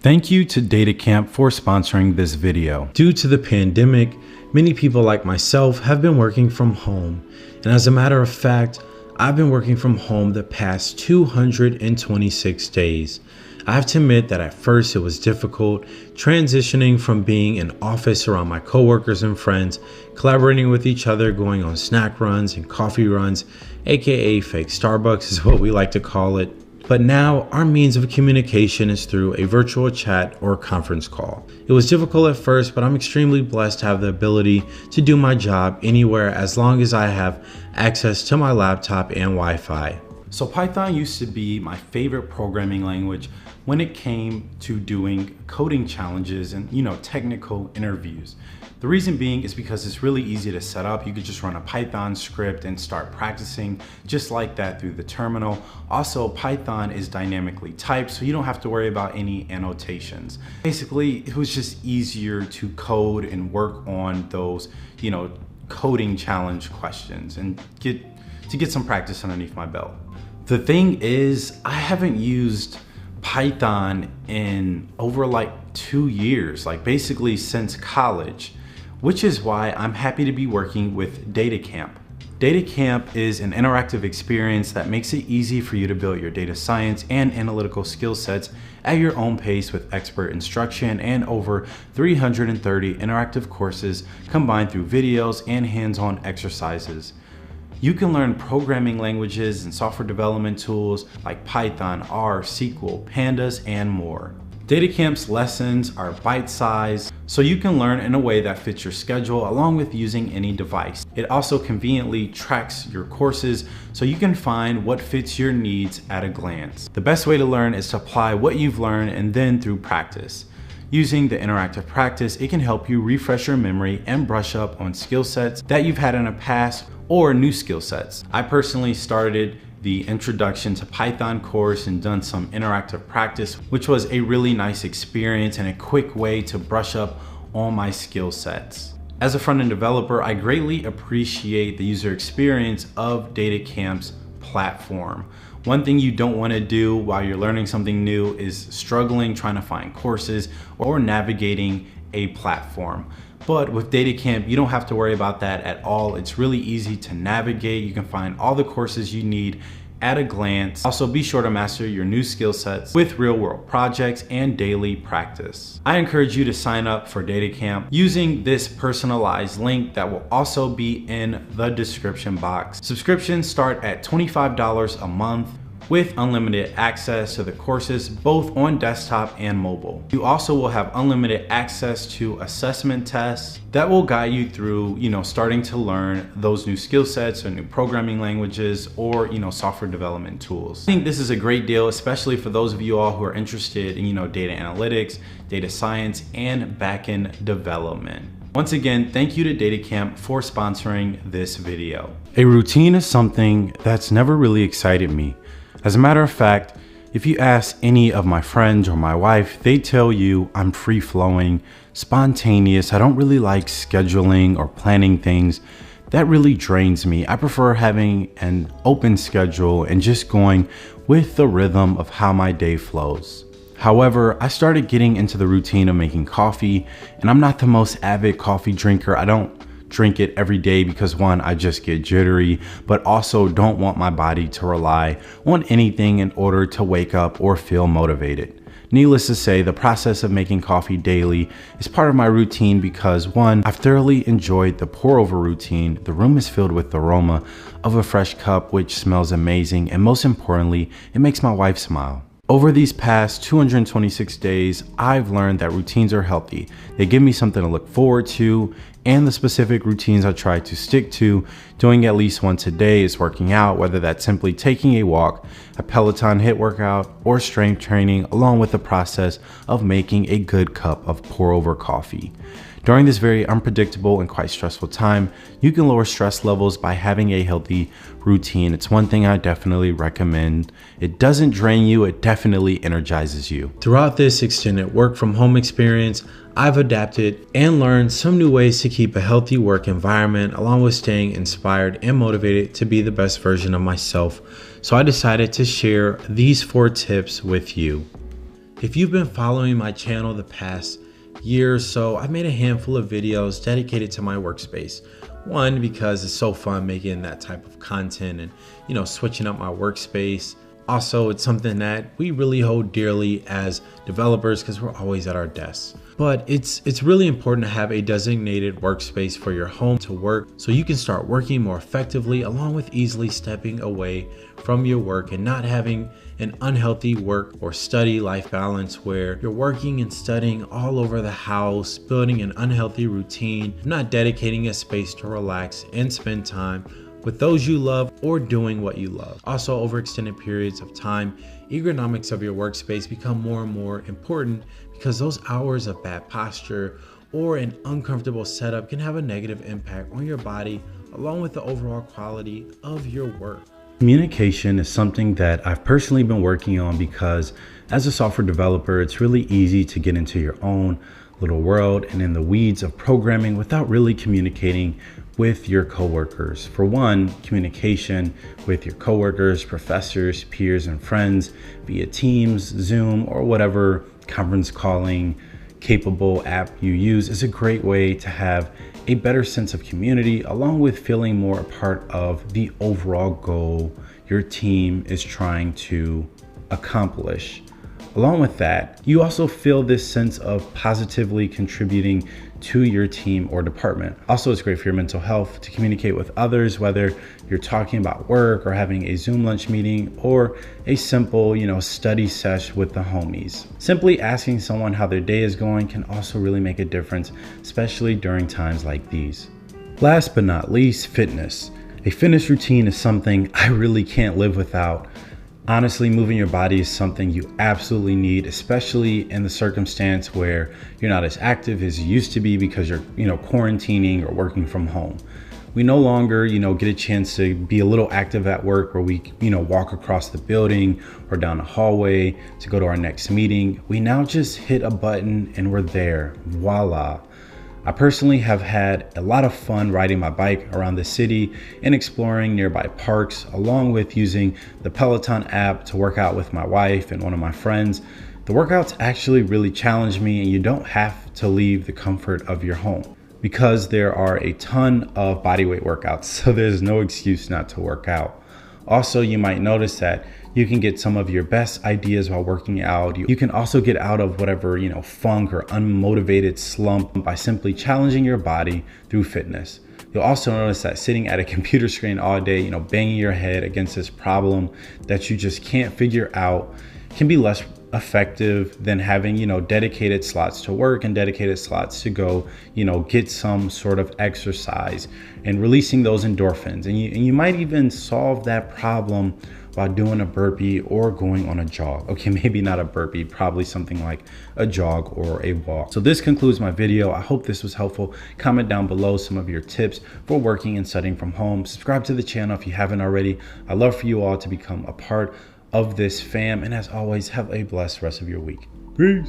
Thank you to DataCamp for sponsoring this video. Due to the pandemic, many people like myself have been working from home. And as a matter of fact, I've been working from home the past 226 days. I have to admit that at first it was difficult transitioning from being in office around my coworkers and friends, collaborating with each other, going on snack runs and coffee runs, aka fake Starbucks is what we like to call it. But now our means of communication is through a virtual chat or conference call. It was difficult at first, but I'm extremely blessed to have the ability to do my job anywhere as long as I have access to my laptop and Wi-Fi. So Python used to be my favorite programming language when it came to doing coding challenges and technical interviews. The reason being is because it's really easy to set up. You could just run a Python script and start practicing just like that through the terminal. Also, Python is dynamically typed, so you don't have to worry about any annotations. Basically, it was just easier to code and work on those, coding challenge questions and get some practice underneath my belt. The thing is, I haven't used Python in over 2 years, basically since college, which is why I'm happy to be working with DataCamp. DataCamp is an interactive experience that makes it easy for you to build your data science and analytical skill sets at your own pace with expert instruction and over 330 interactive courses combined through videos and hands-on exercises. You can learn programming languages and software development tools like Python, R, SQL, Pandas, and more. DataCamp's lessons are bite-sized, so you can learn in a way that fits your schedule along with using any device. It also conveniently tracks your courses so you can find what fits your needs at a glance. The best way to learn is to apply what you've learned and then through practice. Using the interactive practice, it can help you refresh your memory and brush up on skill sets that you've had in the past or new skill sets. I personally started the Introduction to Python course and done some interactive practice, which was a really nice experience and a quick way to brush up on my skill sets. As a front-end developer, I greatly appreciate the user experience of DataCamp's platform. One thing you don't want to do while you're learning something new is struggling trying to find courses or navigating a platform. But with DataCamp, you don't have to worry about that at all. It's really easy to navigate. You can find all the courses you need at a glance. Also, be sure to master your new skill sets with real-world projects and daily practice. I encourage you to sign up for DataCamp using this personalized link that will also be in the description box. Subscriptions start at $25 a month with unlimited access to the courses both on desktop and mobile. You also will have unlimited access to assessment tests that will guide you through, starting to learn those new skill sets or new programming languages or, software development tools. I think this is a great deal, especially for those of you all who are interested in, data analytics, data science, and backend development. Once again, thank you to DataCamp for sponsoring this video. A routine is something that's never really excited me. As a matter of fact, if you ask any of my friends or my wife, they tell you I'm free-flowing, spontaneous. I don't really like scheduling or planning things. That really drains me. I prefer having an open schedule and just going with the rhythm of how my day flows. However, I started getting into the routine of making coffee, and I'm not the most avid coffee drinker. I don't drink it every day because one, I just get jittery, but also don't want my body to rely on anything in order to wake up or feel motivated. Needless to say, the process of making coffee daily is part of my routine because one, I've thoroughly enjoyed the pour over routine. The room is filled with the aroma of a fresh cup, which smells amazing, and most importantly, it makes my wife smile. Over these past 226 days, I've learned that routines are healthy. They give me something to look forward to, and the specific routines I try to stick to, doing at least once a day, is working out, whether that's simply taking a walk, a Peloton HIIT workout, or strength training, along with the process of making a good cup of pour over coffee. During this very unpredictable and quite stressful time, you can lower stress levels by having a healthy routine. It's one thing I definitely recommend. It doesn't drain you, it definitely energizes you. Throughout this extended work from home experience, I've adapted and learned some new ways to keep a healthy work environment along with staying inspired and motivated to be the best version of myself. So I decided to share these 4 tips with you. If you've been following my channel the past year or so, I've made a handful of videos dedicated to my workspace. One, because it's so fun making that type of content and, switching up my workspace. Also, it's something that we really hold dearly as developers because we're always at our desks. But it's really important to have a designated workspace for your home to work so you can start working more effectively, along with easily stepping away from your work and not having an unhealthy work or study life balance where you're working and studying all over the house, building an unhealthy routine, not dedicating a space to relax and spend time with those you love or doing what you love. Also, over extended periods of time, ergonomics of your workspace become more and more important because those hours of bad posture or an uncomfortable setup can have a negative impact on your body along with the overall quality of your work. Communication is something that I've personally been working on because as a software developer, it's really easy to get into your own little world and in the weeds of programming without really communicating with your coworkers. For one, communication with your coworkers, professors, peers, and friends via Teams, Zoom, or whatever conference calling capable app you use is a great way to have a better sense of community, along with feeling more a part of the overall goal your team is trying to accomplish. Along with that, you also feel this sense of positively contributing to your team or department. Also, it's great for your mental health to communicate with others, whether you're talking about work or having a Zoom lunch meeting or a simple, study sesh with the homies. Simply asking someone how their day is going can also really make a difference, especially during times like these. Last but not least, fitness. A fitness routine is something I really can't live without. Honestly, moving your body is something you absolutely need, especially in the circumstance where you're not as active as you used to be because you're, quarantining or working from home. We no longer, get a chance to be a little active at work where we, walk across the building or down the hallway to go to our next meeting. We now just hit a button and we're there. Voila. I personally have had a lot of fun riding my bike around the city and exploring nearby parks, along with using the Peloton app to work out with my wife and one of my friends. The workouts actually really challenge me, and you don't have to leave the comfort of your home because there are a ton of bodyweight workouts, so there's no excuse not to work out. Also, you might notice that you can get some of your best ideas while working out. You can also get out of whatever, funk or unmotivated slump by simply challenging your body through fitness. You'll also notice that sitting at a computer screen all day, banging your head against this problem that you just can't figure out can be less effective than having, dedicated slots to work and dedicated slots to go, get some sort of exercise and releasing those endorphins. And you might even solve that problem while doing a burpee or going on a jog. Okay, maybe not a burpee, probably something like a jog or a walk. So this concludes my video. I hope this was helpful. Comment down below some of your tips for working and studying from home. Subscribe to the channel if you haven't already. I'd love for you all to become a part of this fam. And as always, have a blessed rest of your week. Peace.